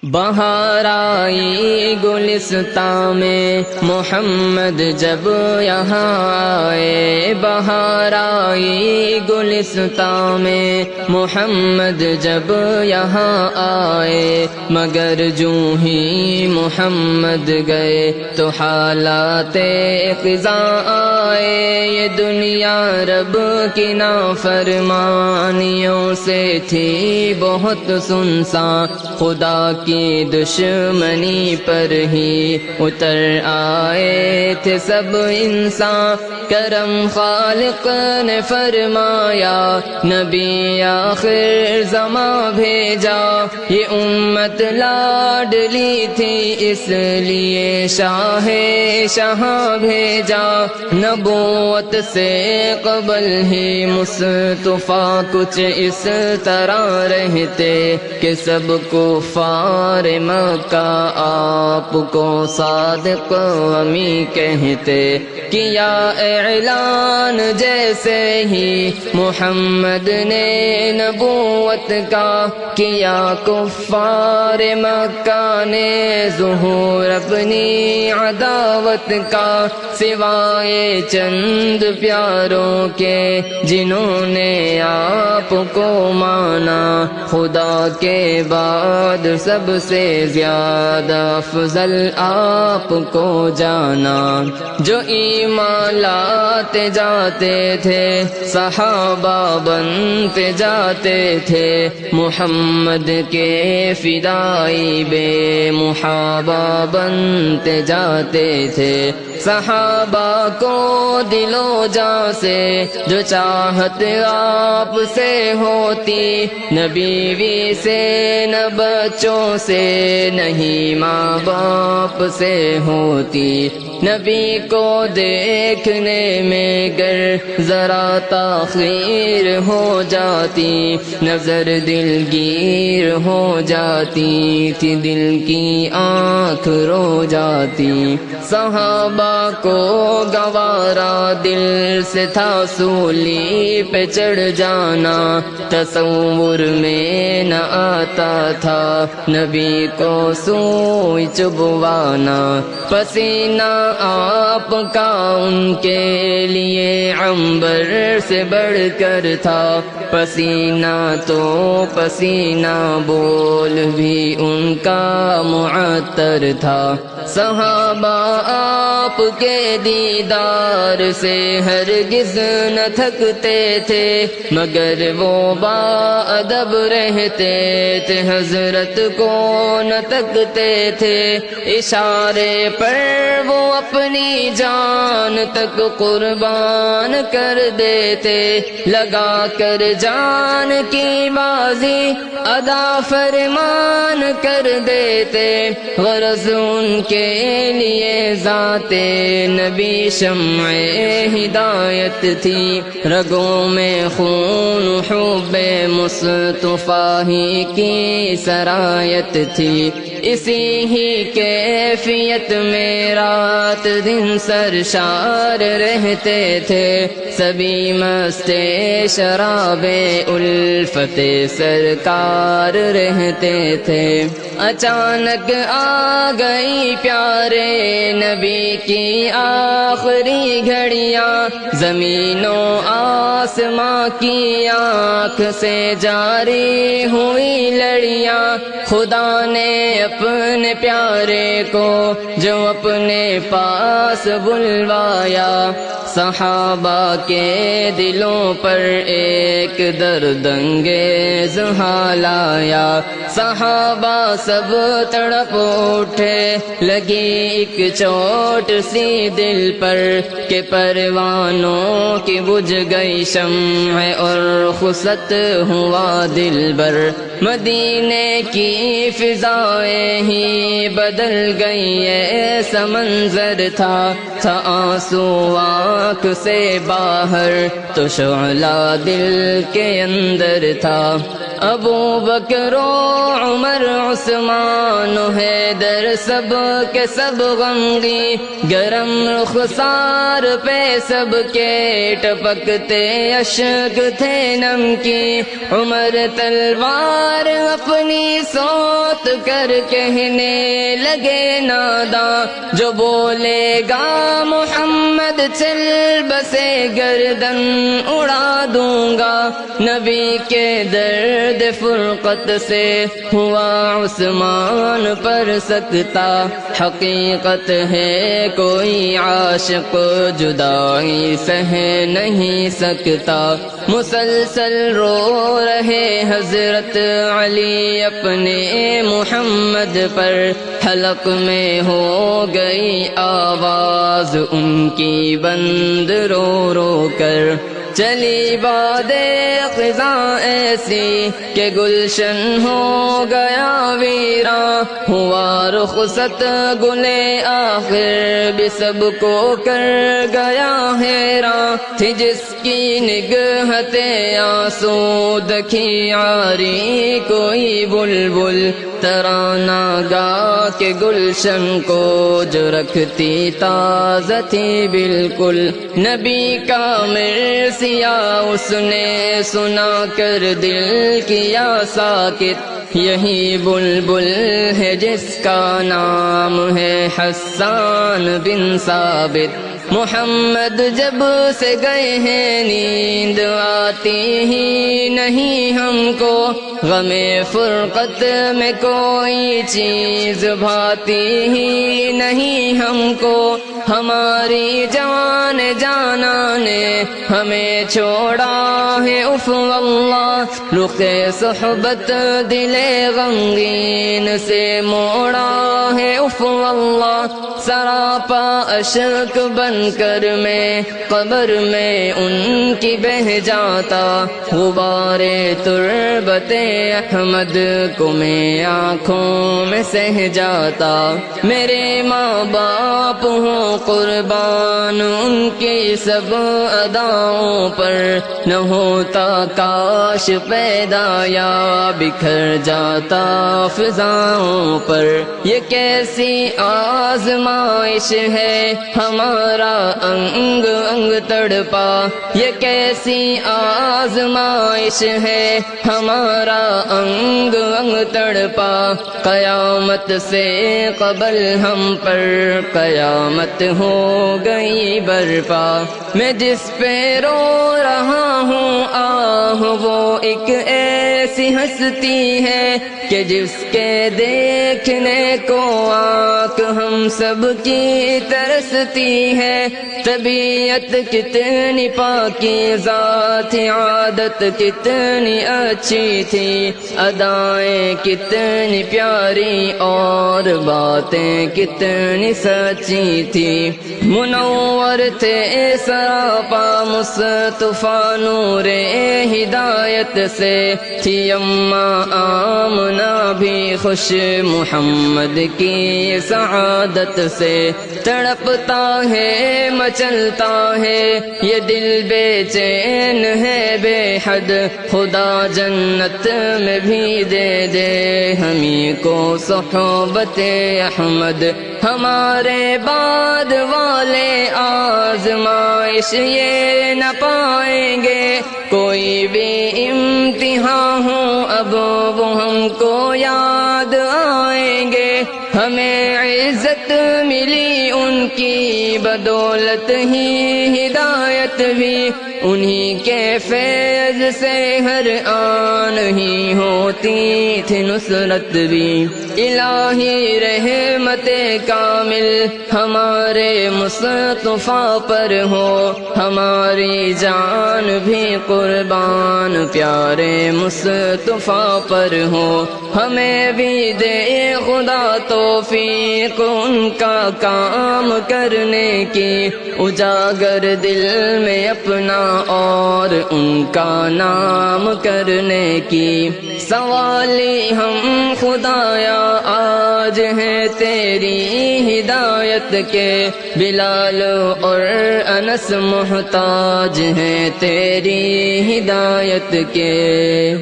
بہار آئی گلستان میں محمد جب یہاں آئے، بہار آئی گلستان میں محمد جب یہاں آئے، مگر جوں ہی محمد گئے تو حالات خزاں آئے۔ یہ دنیا رب کی نافرمانیوں سے تھی بہت سنسان، خدا کی دشمنی پر ہی اتر آئے تھے سب انسان۔ کرم خالق نے فرمایا نبی آخر زماں بھیجا، یہ امت لاڈلی تھی اس لیے شاہ شہاں بھیجا۔ نبوت سے قبل ہی مصطفیٰ کچھ اس طرح رہتے کہ سب کفار مکہ آپ کو صادق امی کہتے۔ کیا اعلان جیسے ہی محمد نے نبوت کا، کیا کفار مکہ نے ظہور اپنی عداوت کا، سوائے چند پیاروں کے جنہوں نے آپ کو مانا۔ خدا کے بعد سب سے زیادہ افضل آپ کو جانا۔ جو ایمان لاتے جاتے تھے صحابہ بنتے جاتے تھے، محمد کے فدائی بے محابہ بنتے جاتے تھے۔ صحابہ کو دل و جاں سے جو چاہت آپ سے ہوتی، نہ بیوی سے نہ بچوں سے نہیں ماں باپ سے ہوتی۔ نبی کو دیکھنے میں گر ذرا تاخیر ہو جاتی، نظر دلگیر ہو جاتی تھی، دل کی آنکھ رو جاتی۔ صحابہ کو گوارا دل سے تھا سولی پہ چڑھ جانا، تصور میں نہ آتا تھا نبی کو سوئی چبوانا۔ پسینہ آپ کا ان کے لیے عنبر سے بڑھ کر تھا، پسینہ تو پسینہ بول بھی ان کا معطر تھا۔ صحابہ آپ کے دیدار سے ہرگز نہ تھکتے تھے، مگر وہ باادب رہتے تھے، حضرت کو نہ تکتے تھے۔ اشارے پر وہ اپنی جان تک قربان کر دیتے، لگا کر جان کی بازی ادا فرمان کر دیتے۔ غرض ان کے لیے ذات نبی شمع ہدایت تھی، رگوں میں خون حب مصطفیٰ ہی کی سرایت تھی۔ اسی ہی کیفیت میں رات دن سرشار رہتے تھے، سبھی مست شراب الفت سرکار رہتے تھے۔ اچانک آ گئی پیارے نبی کی آخری گھڑیاں، زمین و آسماں کی آنکھ سے جاری ہوئی لڑیاں۔ خدا نے اپنے پیارے کو جو اپنے پاس بلوایا، صحابہ کے دلوں پر ایک درد انگیز حال آیا۔ صحابہ سب تڑپ اٹھے، لگی ایک چوٹ سی دل پر کہ پروانوں کی بجھ گئی شمع اور رخصت ہوا دل بر۔ مدینے کی فضائیں ہی بدل گئی، ایسا منظر تھا آنسو آنکھ سے باہر تو شعلہ دل کے اندر تھا۔ ابو بکر و عمر عثمان و حیدر سب کے سب غمگی، گرم رخسار پہ سب کے ٹپکتے اشک تھے نم کی۔ عمر تلوار بار اپنی سوت کر کہنے لگے ناداں، جو بولے گا محمد چل بسے گردن اڑا دوں گا۔ نبی کے درد فرقت سے ہوا عثمان پر سکتا، حقیقت ہے کوئی عاشق جدائی سہ نہیں سکتا۔ مسلسل رو رہے حضرت علی اپنے محمد پر، حلق میں ہو گئی آواز ان کی بند رو رو کر۔ چلی باد خزاں ایسی کہ گلشن ہو گیا ویراں، ہوا رخصت گلے آخر بھی سب کو کر گیا حیراں۔ تھی جس کی نگہت آنسو دکھی عاری کوئی بلبل، ترانہ گا کے گلشن کو جو رکھتی تازہ تھی بالکل۔ نبی کا مرثیہ اس نے سنا کر دل کیا ساکت، یہی بلبل ہے جس کا نام ہے حسان بن ثابت۔ محمد جب سے گئے ہیں نیند آتی ہی نہیں ہم کو، غم فرقت میں کوئی چیز بھاتی ہی نہیں ہم کو۔ ہماری جان جانا نے ہمیں چھوڑا ہے اف اللہ، رخ صحبت دل غمگین سے موڑا ہے اف اللہ۔ سراپا اشک بن کر میں قبر میں ان کی بہہ جاتا، غبار تربت احمد کو میں آنکھوں میں سہ جاتا۔ میرے ماں باپ ہوں قربان ان کی سب اداؤں پر، نہ ہوتا کاش پیدا یا بکھر جاتا فضاؤں پر۔ یہ کیسی آزمائش ہے ہمارا انگ انگ تڑپا، یہ کیسی آزمائش ہے ہمارا انگ انگ تڑپا۔ قیامت سے قبل ہم پر قیامت ہو گئی برپا۔ میں جس پہ رو رہا ہوں آہ وہ ایک ایسی ہستی ہے کہ جس کے دیکھنے کو آنکھ ہم سب کی ترستی ہے۔ طبیعت کتنی پاکیزہ تھی، عادت کتنی اچھی تھی، ادائیں کتنی پیاری اور باتیں کتنی سچی تھی۔ منور تھے سراپا مصطفیٰ نور ہدایت سے، تھی اماں آمنہ بھی خوش محمد کی سعادت سے۔ تڑپتا ہے مچلتا ہے یہ دل بے چین ہے بے حد، خدا جنت میں بھی دے دے ہمیں کو صحبت احمد۔ ہمارے بعد والے آزمائش یہ نہ پائیں گے، کوئی بھی امتحان ہو اب وہ ہم کو یاد آئیں گے۔ ہمیں عزت ملی ان کی بدولت ہی ہدایت بھی، انہی کے فیض سے ہر آن ہی ہوتی تھی نصرت بھی۔ الہی رحمت کامل ہمارے مصطفیٰ پر ہو، ہماری جان بھی قربان پیارے مصطفیٰ پر ہو۔ ہمیں بھی دے خدا توفیق ان کا کام کرنے کی، اجاگر دل میں اپنا اور ان کا نام کرنے کی۔ سوالی ہم خدایا آج ہیں تیری ہدایت کے، بلال اور انس محتاج ہیں تیری ہدایت کے۔